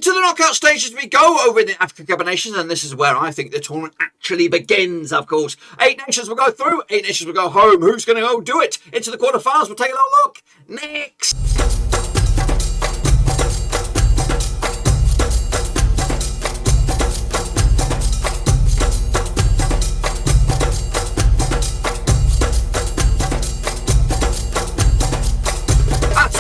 To the knockout stages we go over in the African Cup of Nations, and this is where I think the tournament actually begins, of course. 8 nations will go through, 8 nations will go home. Who's going to go do it? Into the quarterfinals, we'll take a little look next.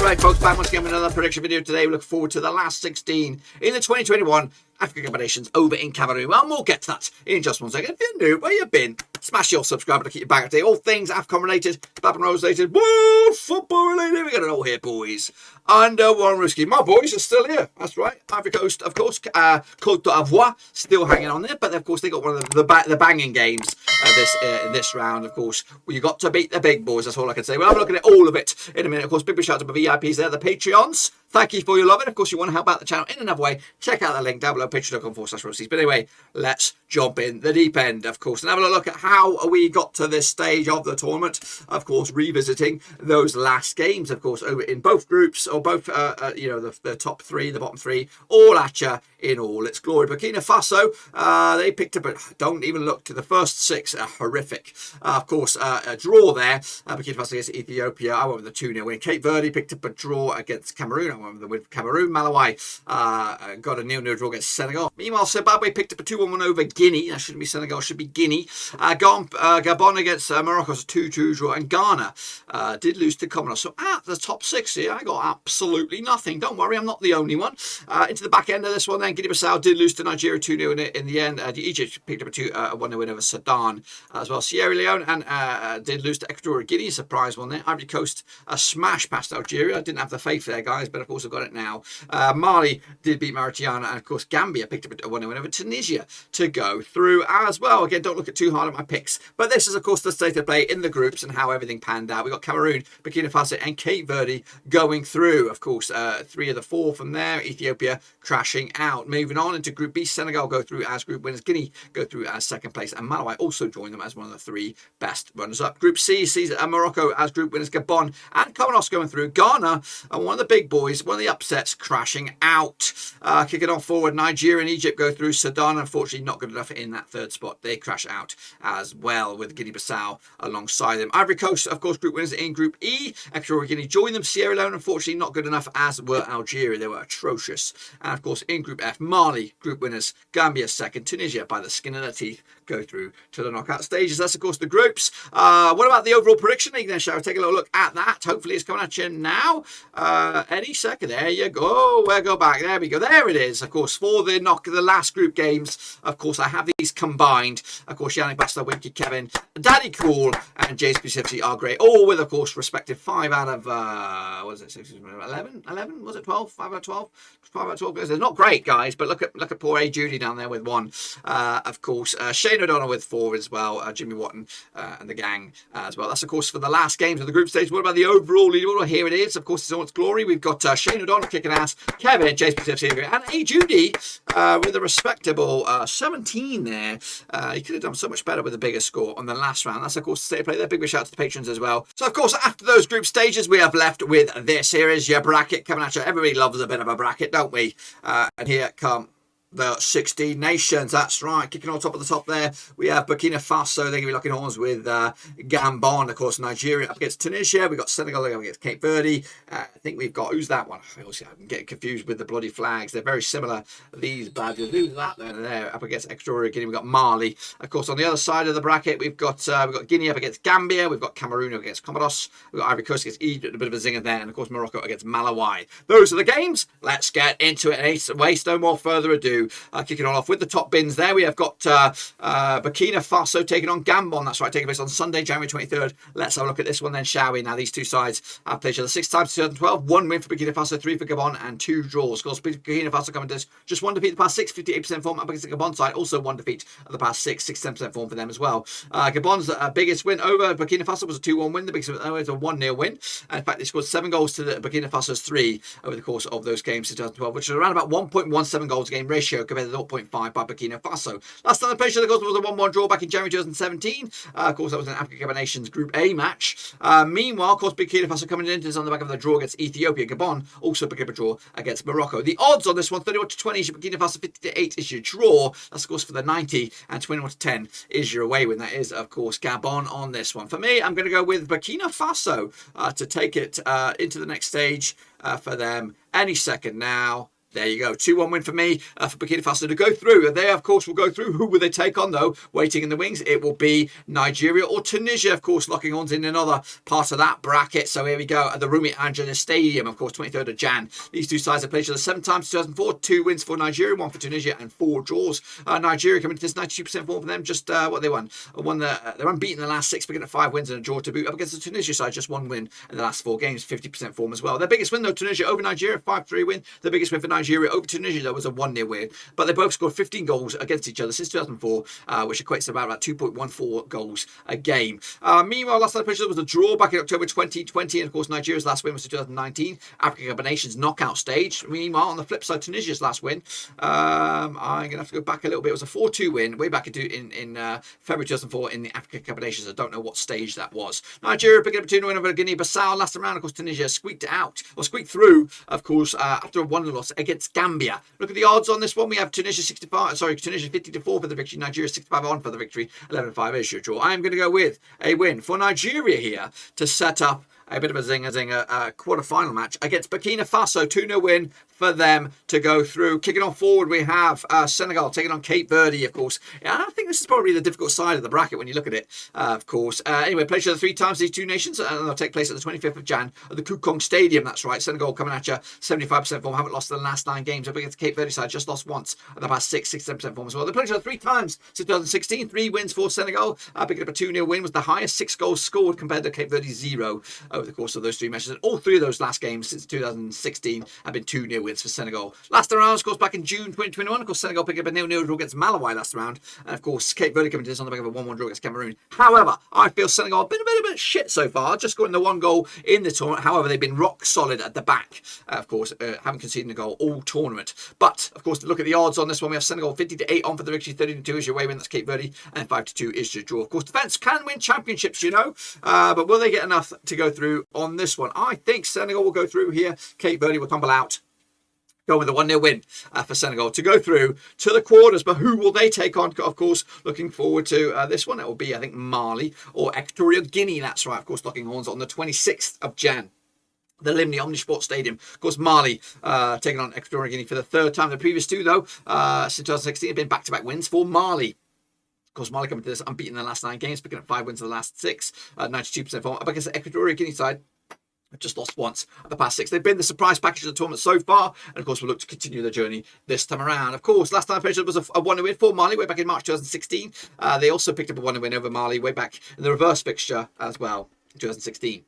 Right, folks, back once again with another prediction video today. We look forward to the last 16 in the 2021 African Cup of Nations over in Cameroon. Well, we'll get to that in just 1 second. If you're new, where you been? Smash your subscribe to keep you back up to date. All things AFCON related, Babin Rose related, world football related. We got it all here, boys. And Warren Ruski, my boys are still here. That's right. Ivory Coast, of course. Côte d'Ivoire still hanging on there, but of course they got one of the banging games in this round. Of course, you got to beat the big boys. That's all I can say. We'll have a look at all of it in a minute. Of course, big shout out to the VIPs there, the Patreons. Thank you for your love. And of course, you want to help out the channel in another way, check out the link down below, patreon.com/Roverseas. But anyway, let's jump in the deep end, of course, and have a look at how we got to this stage of the tournament. Of course, revisiting those last games, of course, over in both groups, or both, the top 3, the bottom 3, all at you in all its glory. Burkina Faso, they picked up, don't even look to the first 6, horrific. Of course, a draw there. Burkina Faso against Ethiopia. I went with the 2-0 win. Cape Verde picked up a draw against Cameroon. I went with the win for Cameroon. Malawi got a 0-0 draw against Senegal. Meanwhile, Zimbabwe picked up a 2-1 over Guinea. That shouldn't be Senegal, should be Guinea. Gabon against Morocco was a 2-2 draw. And Ghana did lose to Comoros. So at the top 6 here, I got absolutely nothing. Don't worry, I'm not the only one. Into the back end of this one then, Guinea-Bissau did lose to Nigeria 2-0 in the end. Egypt picked up a 1-0 win over Sudan as well. Sierra Leone and did lose to Equatorial Guinea, surprise one there. Ivory Coast a smash past Algeria. I didn't have the faith there, guys, but of course I've got it now. Mali did beat Mauritania, and of course Gambia picked up a 1-0 win over Tunisia to go through as well. Again, don't look at too hard at my picks, but this is of course the state of play in the groups and how everything panned out. We got Cameroon, Burkina Faso and Cape Verde going through. Of course, 3 of the 4 from there. Ethiopia crashing out. Moving on into Group B, Senegal go through as group winners. Guinea go through as second place, and Malawai also join them as one of the 3 best runners-up. Group C sees Morocco as group winners. Gabon and Comoros going through. Ghana, and one of the big boys, one of the upsets, crashing out. Kicking on forward, Nigeria and Egypt go through. Sudan, unfortunately, not good enough in that 3rd spot. They crash out as well, with Guinea-Bissau alongside them. Ivory Coast, of course, group winners in Group E. Equatorial Guinea join them. Sierra Leone, unfortunately, not good enough, as were Algeria. They were atrocious. And of course, in Group F, Mali, group winners. Gambia second. Tunisia, by the skin of their teeth, go through to the knockout stages. That's, of course, the groups. What about the overall prediction? Then shall we take a little look at that? Hopefully, it's coming at you now. Any second. There you go. We'll go back. There we go. There it is. Of course, for the last group games, of course, I have these combined. Of course, Yannick Basta, Winky, Kevin, Daddy Cool, and James P50 are great. All with, of course, respective 5 out of, 11? 11? Was it 12? 5 out of 12? 5 out of 12. They're not great, guys, but look at poor A. Judy down there with 1. Of course, Shane O'Donnell with 4 as well. Jimmy Watton and the gang as well. That's, of course, for the last games of the group stage. What about the overall leaderboard? Well, here it is. Of course, it's all its glory. We've got Shane O'Donnell kicking ass, Kevin, James P50, and A. Judy with a respectable 17 there. He could have done so much better with a bigger score on the last round. That's, of course, the state of play there. Big shout out to the patrons as well. So, of course, after those group stages, we have left with this. Here is your bracket coming at you. Everybody loves a bit of a bracket, don't we? And here come the 16 nations. That's right. Kicking on top of the top there, we have Burkina Faso. They're going to be locking horns with Gabon. Of course, Nigeria up against Tunisia. We've got Senegal up against Cape Verde. I think we've got, who's that one? I'm getting confused with the bloody flags. They're very similar, these badges. Who's that there? Up against Equatorial Guinea. We've got Mali. Of course, on the other side of the bracket, we've got Guinea up against Gambia. We've got Cameroon up against Comoros. We've got Ivory Coast against Egypt. A bit of a zinger there. And, of course, Morocco against Malawai. Those are the games. Let's get into it and waste no more further ado. Kicking on off with the top bins there, we have got Burkina Faso taking on Gabon. That's right, taking place on Sunday, January 23rd. Let's have a look at this one then, shall we? Now, these two sides have played each other 6 times in 2012. 1 win for Burkina Faso, 3 for Gabon, and 2 draws. Of course, Burkina Faso coming to just 1 defeat the past 6, 58% form. Up against the Gabon side, also 1 defeat of the past 6, 67% form for them as well. Gabon's biggest win over Burkina Faso was a 2-1 win. The biggest win was a 1-0 win. And in fact, they scored 7 goals to the Burkina Faso's 3 over the course of those games in 2012, which is around about 1.17 goals a game ratio. ratio compared to 0.5 by Burkina Faso. Last time the played, of course, was a 1-1 draw back in January 2017. Of course, that was an Africa Cup of Nations Group A match. Meanwhile, of course, Burkina Faso coming into this on the back of the draw against Ethiopia. Gabon also picked up a draw against Morocco. The odds on this one, 31-20 is your Burkina Faso, 50-8 is your draw. That's, of course, for the 90, and 21-10 is your away win. That is, of course, Gabon on this one. For me, I'm going to go with Burkina Faso to take it into the next stage for them any second now. There you go. 2-1 win for me for Burkina Faso to go through. They, of course, will go through. Who will they take on, though? Waiting in the wings, it will be Nigeria or Tunisia, of course, locking on in another part of that bracket. So here we go at the Rumi Angela Stadium, of course, 23rd of Jan. These two sides have played each other 7 times, 2004. 2 wins for Nigeria, 1 for Tunisia, and 4 draws. Nigeria coming to this 92% form for them. Just what they won. They're unbeaten in the last 6, picking up 5 wins and a draw to boot. Up against the Tunisia side, just 1 win in the last 4 games, 50% form as well. Their biggest win, though, Tunisia over Nigeria, 5-3 win. The biggest win for Nigeria over Tunisia, though, was a 1-0 win. But they both scored 15 goals against each other since 2004, which equates to about 2.14 goals a game. Meanwhile, last time the was a draw back in October 2020, and of course, Nigeria's last win was in 2019, Africa Cup of Nations knockout stage. Meanwhile, on the flip side, Tunisia's last win, I'm going to have to go back a little bit. It was a 4-2 win way back in February 2004 in the Africa Cup of Nations. I don't know what stage that was. Nigeria picking up a 2-0 win over Guinea-Bissau last round. Of course, Tunisia squeaked through, of course, after a 1-0 loss against Gambia. Look at the odds on this one. We have Tunisia 50-4 for the victory. Nigeria 65-1 for the victory. 11-5 is your draw. I'm going to go with a win for Nigeria here to set up a bit of a zinger quarter-final match against Burkina Faso. 2-0 win for them to go through. Kicking on forward, we have Senegal taking on Cape Verde, of course. Yeah, I think this is probably the difficult side of the bracket when you look at it, of course. Anyway, played each other 3 times, these two nations, and they'll take place at the 25th of Jan at the Kukong Stadium. That's right. Senegal coming at you, 75% form, haven't lost the last 9 games. Up against the Cape Verde side, just lost once at the past 67% form as well. They played each other 3 times since 2016, 3 wins for Senegal. Picking up a 2-0 win was the highest, 6 goals scored compared to Cape Verde's 0 over the course of those 3 matches. And all 3 of those last games since 2016 have been 2-0 wins for Senegal. Last round, of course, back in June 2021, of course, Senegal picked up a 0-0 draw against Malawai last round. And, of course, Cape Verde coming to this on the back of a 1-1 draw against Cameroon. However, I feel Senegal have been a bit shit so far, just scoring the 1 goal in the tournament. However, they've been rock solid at the back, of course, haven't conceded a goal all tournament. But, of course, to look at the odds on this one, we have Senegal 50-8 on for the victory, 30-2 is your away win, that's Cape Verde, and 5-2 is your draw. Of course, defence can win championships, you know, but will they get enough to go through on this one? I think Senegal will go through here. Cape Verde will tumble out. Go with a 1-0 win for Senegal to go through to the quarters. But who will they take on? Of course, looking forward to this one. It will be, I think, Mali or Equatorial Guinea. That's right. Of course, locking horns on the 26th of Jan. The Limni Omnisport Stadium. Of course, Mali taking on Equatorial Guinea for the 3rd time. The previous 2, though, since 2016, have been back-to-back wins for Mali. Of course, Mali coming to this unbeaten in the last 9 games, picking up 5 wins in the last 6, 92% form. Up against the Equatorial Guinea side, just lost once at the past 6. They've been the surprise package of the tournament so far, and of course we'll look to continue their journey this time around. Of course, last time I played was a 1-0 win for Mali way back in March 2016. They also picked up a 1-0 win over Mali way back in the reverse fixture as well in 2016.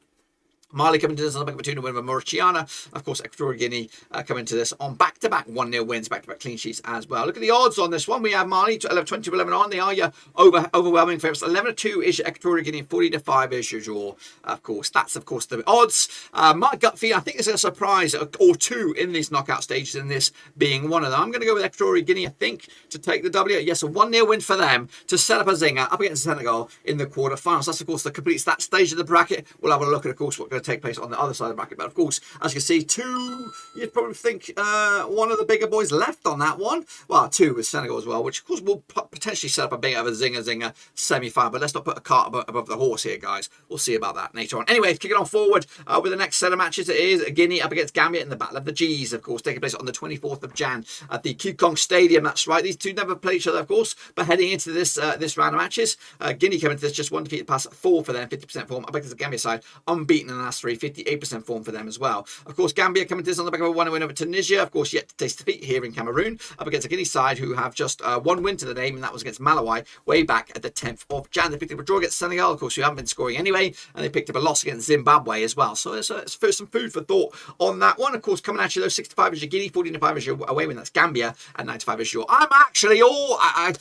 Mali coming to this on the back of a 2-0 win over Mauritania. Of course, Equatorial Guinea coming to this on back-to-back 1-0 wins, back-to-back clean sheets as well. Look at the odds on this one. We have Mali 20-11 on. They are your overwhelming favourites. 11-2 is your Equatorial Guinea, 40-5 is your draw. Of course, that's of course the odds. My gut feel, I think there's a surprise or 2 in these knockout stages, and this being one of them. I'm going to go with Equatorial Guinea, I think, to take the W. Yes, a 1-0 win for them to set up a zinger up against Senegal in the quarterfinals. That's of course the completes that stage of the bracket. We'll have a look at, of course, what's going to take place on the other side of the bracket. But of course, as you can see, 2, you'd probably think one of the bigger boys left on that one. Well, 2 with Senegal as well, which of course will potentially set up a bit of a zinger semi-final. But let's not put a cart above the horse here, guys. We'll see about that later on. Anyway, kicking on forward with the next set of matches, it is Guinea up against Gambia in the Battle of the G's, of course, taking place on the 24th of Jan at the Kukong Stadium. That's right. These 2 never played each other, of course, but heading into this round of matches, Guinea coming to this just 1 defeat past 4 for them, 50% form. Up against the Gambia side, unbeaten in the last 3, 58% form for them as well. Of course, Gambia coming to this on the back of a 1-0 win over Tunisia. Of course, yet to taste defeat here in Cameroon. Up against the Guinea side, who have just 1 win to the name, and that was against Malawai way back at the 10th of Jan. They picked up a draw against Senegal, of course, who haven't been scoring anyway, and they picked up a loss against Zimbabwe as well. So it's some food for thought on that one. Of course, coming at you, though, 65 is your Guinea, 45 is your away win. That's Gambia, and 95 is your. I'm actually I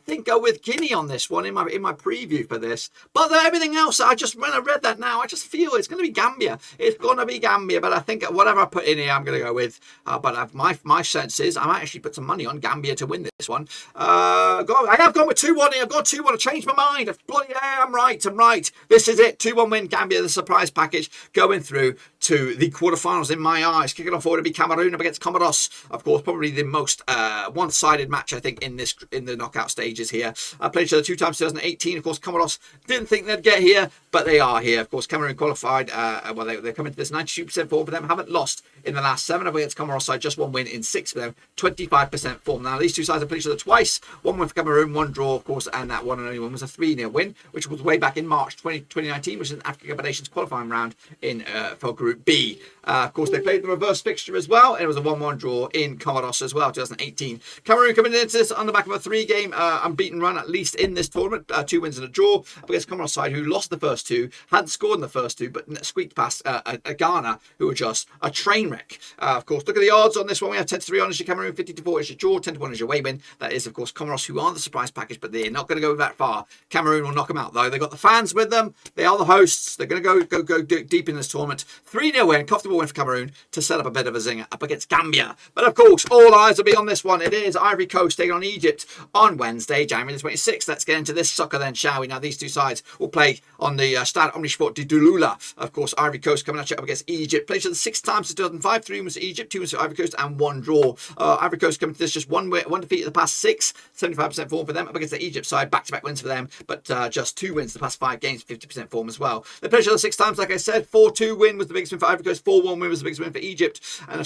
think go with Guinea on this one in my preview for this, but everything else, when I read that now, I just feel it's going going to be Gambia. It's going to be Gambia, but I think whatever I put in here, I'm going to go with. But my sense is I might actually put some money on Gambia to win this one. I have gone with 2-1 here. I've got 2-1. I changed my mind. Bloody hell, I'm right. This is it. 2-1 win. Gambia, the surprise package, going through to the quarterfinals in my eyes. Kicking off forward to be Cameroon up against Comoros. Of course, probably the most one-sided match, I think, in the knockout stages here. I played each other 2 times 2018. Of course, Comoros didn't think they'd get here, but they are here. Of course, Cameroon qualified. Well, they're coming to this 92% form for them. Haven't lost in the last 7 up against Comoros side. Just 1 win in 6 for them. 25% form. Now, these 2 sides have played each other twice. 1 win for Cameroon, 1 draw, of course, and that one and only one was a 3-0 win, which was way back in March 2019, which is an African Cup of Nations qualifying round for Group B. Of course, they played the reverse fixture as well, and it was a 1-1 draw in Comoros as well, 2018. Cameroon coming into this on the back of a 3-game unbeaten run, at least in this tournament. 2 wins and a draw up against Comoros side, who lost the first 2, hadn't scored in the first 2, but squeaked past a Ghana, who were just a train wreck. Of course, look at the odds on this one. We have 10-3 on as your Cameroon, 50-4 is your draw, 10-1 is your away win. That is, of course, Comoros, who are the surprise package, but they're not going to go that far. Cameroon will knock them out, though. They've got the fans with them. They are the hosts. They're going to go deep in this tournament. 3-0 win, comfortable win for Cameroon to set up a bit of a zinger up against Gambia. But, of course, all eyes will be on this one. It is Ivory Coast taking on Egypt on Wednesday, January the 26th. Let's get into this sucker then, shall we? Now, these 2 sides will play on the Stade Omnisport de Douloula. Of course, Ivory Coast coming at you up against Egypt. Played each other 6 times since 2005. 3 wins for Egypt, 2 wins for Ivory Coast, and 1 draw. Ivory Coast coming to this just 1 defeat in the past 6. 75% form for them up against the Egypt side. Back-to-back wins for them, but just 2 wins the past 5 games, 50% form as well. They played each other 6 times, like I said. 4-2 win was the biggest win for Ivory Coast. 4-1 win was the biggest win for Egypt. And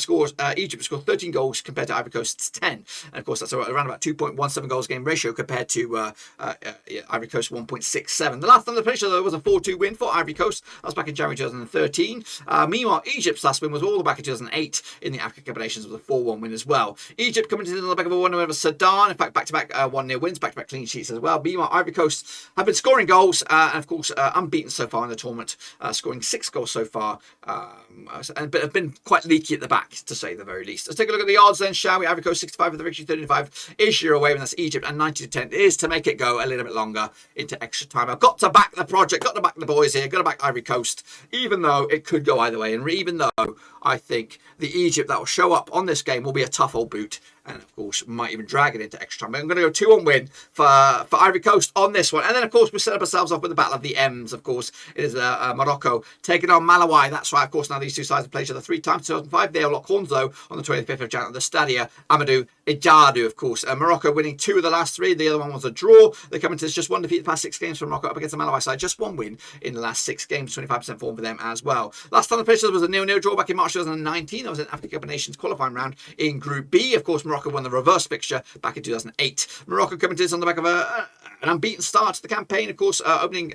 Egypt scored 13 goals compared to Ivory Coast's 10. And of course, that's around about 2.17 goals game ratio compared to Ivory Coast 1.67. The last time they played each other was a 4-2 win for Ivory Coast. That was back in January 2013. Meanwhile, Egypt's last win was all the way back in 2008 in the African Cup of Nations with a 4-1 win as well. Egypt coming to the back of a 1-0 over Sudan. In fact, back-to-back 1-0 wins, back-to-back clean sheets as well. Meanwhile, Ivory Coast have been scoring goals and, of course, unbeaten so far in the tournament, scoring 6 goals so far, but have been quite leaky at the back, to say the very least. Let's take a look at the odds then, shall we? Ivory Coast 65 for the victory, 35 is your away, and that's Egypt, and 90-10 is to make it go a little bit longer into extra time. I've got to back the project, got to back the boys here, got to back Ivory Coast, even though it could go either way, and even though I think the Egypt that will show up on this game will be a tough old boot, and of course might even drag it into extra time. But I'm going to go 2-1 win for Ivory Coast on this one. And then of course we set up ourselves off with the battle of the M's. Of course it is Morocco taking on Malawai. That's right, of course. Now these 2 sides have played each other 3 times. 2005 they'll lock horns though on the 25th of January at the Stadia Amadou Ejadu, of course. Morocco winning 2 of the last 3. The other one was a draw. They come into this just 1 defeat the past 6 games for Morocco up against the Malawai side. Just 1 win in the last 6 games. 25% form for them as well. Last time they played each other was a 0-0 draw back in March 2019. That was an African Cup of Nations qualifying round in Group B. Of course, Morocco won the reverse fixture back in 2008. Morocco coming to this on the back of an unbeaten start to the campaign, of course, opening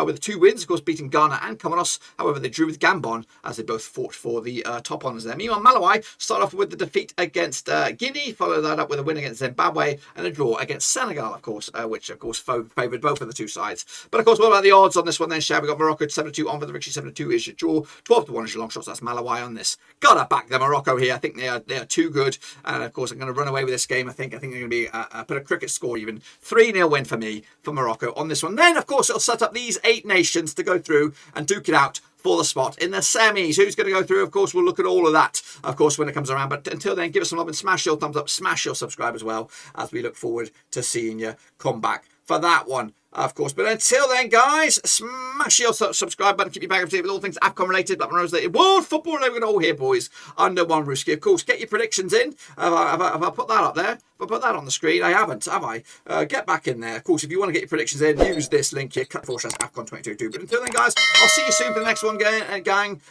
with 2 wins, of course, beating Ghana and Comoros. However, they drew with Gabon as they both fought for the top honours there. Meanwhile, Malawai start off with the defeat against Guinea, follow that up with a win against Zimbabwe and a draw against Senegal, of course, which, of course, favoured both of the 2 sides. But, of course, what about the odds on this one then, shall we? Got Morocco 7-2 on for the victory, 7-2 is your draw, 12-1 is your long shots. That's Malawai on this. Gotta back the Morocco here. I think they are too good, and of course I'm going to run away with this game. I think they're going to be put a cricket score even 3-0 win for me for Morocco on this one. Then of course it'll set up these 8 nations to go through and duke it out for the spot in the semis. Who's going to go through? Of course, we'll look at all of that, of course, when it comes around. But until then, give us some love and smash your thumbs up, smash your subscribe as well, as we look forward to seeing you come back for that one, of course. But until then, guys, smash your subscribe button, keep you back up to date with all things AFCON related, Black Rose related, world football, and we're all here, boys, under one roof. Of course, get your predictions in. Have I put that up there? Have I put that on the screen? I haven't, have I? Get back in there. Of course, if you want to get your predictions in, use this link here, cut/AFCON 2022. But until then, guys, I'll see you soon for the next one, gang.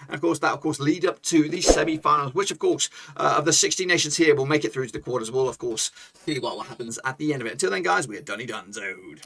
And of course, that, of course, lead up to the semi-finals, which, of course, of the 16 nations here will make it through to the quarters. We'll, of course, see what happens at the end of it. Until then, guys, we're done-y-done-zoed.